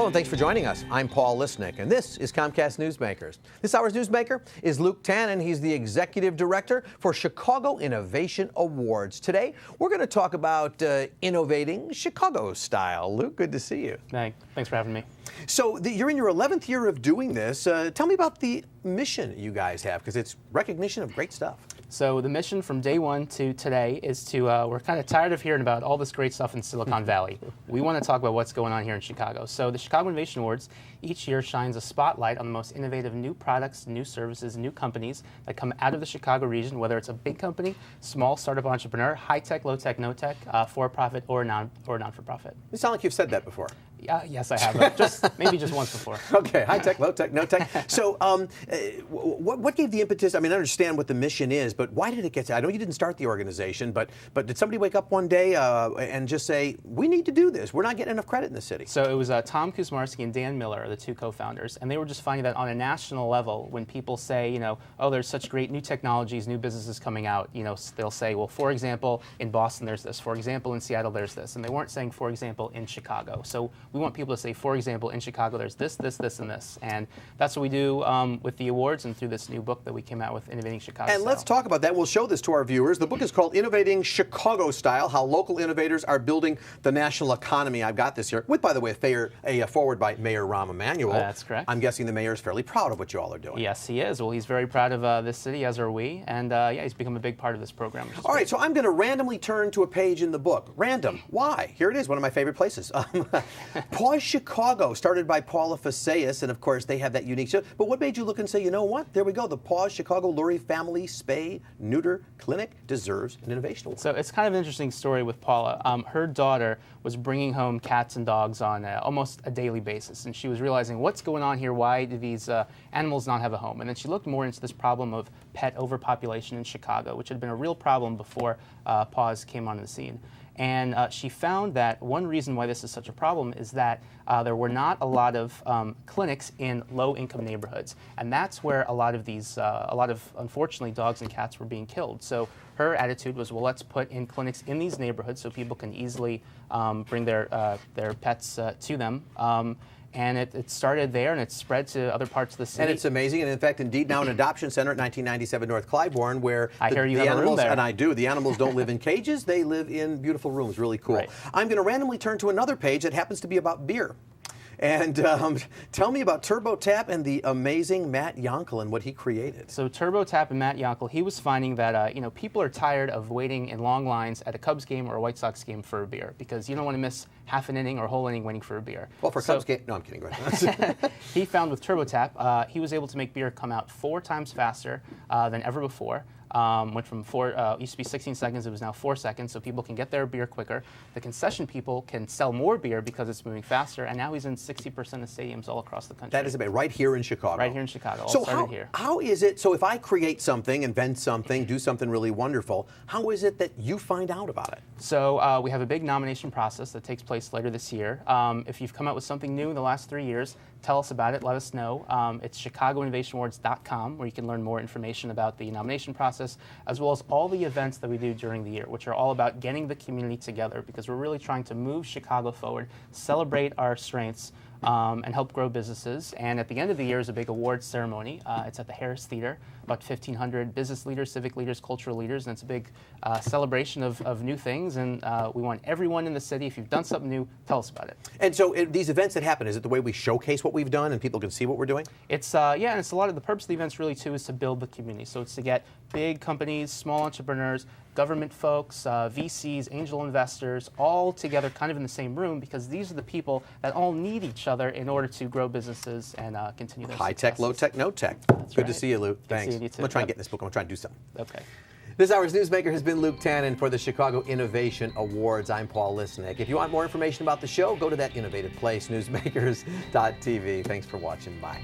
and thanks for joining us. I'm Paul Lisnick, and this is Comcast Newsmakers. This hour's newsmaker is Luke Tanen. He's the executive director for Chicago Innovation Awards. Today, we're going to talk about innovating Chicago style. Luke, good to see you. Thanks for having me. So you're in your 11th year of doing this. Tell me about the mission you guys have, because it's recognition of great stuff. So the mission from day one to today is to, we're kind of tired of hearing about all this great stuff in Silicon Valley. We want to talk about what's going on here in Chicago. So the Chicago Innovation Awards each year shines a spotlight on the most innovative new products, new services, new companies that come out of the Chicago region, whether it's a big company, small startup entrepreneur, high tech, low tech, no tech, for-profit or non-for-profit. You sound like you've said that before. Yes, I have. Maybe just once before. Okay, high tech, low tech, no tech. So what gave the impetus? I mean, I understand what the mission is, but why did it get to? I know you didn't start the organization, but did somebody wake up one day and just say, we need to do this? We're not getting enough credit in the city. So it was Tom Kuzmarski and Dan Miller, the two co-founders, and they were just finding that on a national level, when people say, oh, there's such great new technologies, new businesses coming out, they'll say, well, for example, in Boston there's this, for example, in Seattle there's this, and they weren't saying, for example, in Chicago. So we want people to say, for example, in Chicago there's this, this, this, and this, and that's what we do with the awards and through this new book that we came out with, Innovating Chicago And Style. let's talk about that. We'll show this to our viewers. The book is called Innovating Chicago Style: How Local Innovators Are Building the National Economy. I've got this here, with, by the way, a foreword by Mayor Rahm Emanuel. That's correct. I'm guessing the mayor is fairly proud of what you all are doing. Yes, he is. Well, he's very proud of this city, as are we, and yeah, he's become a big part of this program. All right, so I'm going to randomly turn to a page in the book. Random. Why? Here it is, one of my favorite places. Pause Chicago, started by Paula Faceas, and of course they have that unique show. But what made you look and say, you know what? There we go. The Pause Chicago Lurie Family Spay Neuter Clinic deserves an innovation award. So it's kind of an interesting story with Paula. Her daughter was bringing home cats and dogs on almost a daily basis, and she was realizing, what's going on here? Why do these animals not have a home? And then she looked more into this problem of pet overpopulation in Chicago, which had been a real problem before Pause came onto the scene. And she found that one reason why this is such a problem is that there were not a lot of clinics in low-income neighborhoods, and that's where a lot of unfortunately dogs and cats were being killed. So her attitude was, well, let's put in clinics in these neighborhoods so people can easily bring their pets to them. And it started there, and it spread to other parts of the city. And it's amazing. And in fact, indeed, now an adoption center at 1997 North Clybourne, where I hear you have animals, a room there. and I do, the animals don't live in cages, they live in beautiful rooms. Really cool. Right. I'm going to randomly turn to another page that happens to be about beer. And tell me about TurboTap and the amazing Matt Yonkel and what he created. So TurboTap and Matt Yonkel, he was finding that people are tired of waiting in long lines at a Cubs game or a White Sox game for a beer, because you don't want to miss half an inning or a whole inning waiting for a beer. Well, for a Cubs game, no, I'm kidding. Go ahead. He found with TurboTap, he was able to make beer come out 4 times faster than ever before. Went from used to be 16 seconds, it was now 4 seconds, so people can get their beer quicker. The concession people can sell more beer because it's moving faster, and now he's in 60% of stadiums all across the country. That is about right here in Chicago. Right here in Chicago. All so started here. How is it, so if I create something, invent something, do something really wonderful, how is it that you find out about it? So we have a big nomination process that takes place later this year. If you've come out with something new in the last 3 years, tell us about it, let us know. It's chicagoinnovationawards.com, where you can learn more information about the nomination process, as well as all the events that we do during the year, which are all about getting the community together, because we're really trying to move Chicago forward, celebrate our strengths, and help grow businesses. And at the end of the year is a big awards ceremony. It's at the Harris Theater, about 1,500 business leaders, civic leaders, cultural leaders, and it's a big celebration of new things. And we want everyone in the city, if you've done something new, tell us about it. And so these events that happen, is it the way we showcase what we've done and people can see what we're doing? It's yeah, and it's a lot of the purpose of the events really too is to build the community. So it's to get big companies, small entrepreneurs, government folks, VCs, angel investors, all together kind of in the same room, because these are the people that all need each other in order to grow businesses and continue their High tech, low tech, no tech. That's Good right. to see you, Luke. Thanks. seeing you too. I'm going to try and get in this book. I'm going to try and do something. Okay. This hour's newsmaker has been Luke Tanen for the Chicago Innovation Awards. I'm Paul Lisnick. If you want more information about the show, go to that innovative place, newsmakers.tv. Thanks for watching. Bye.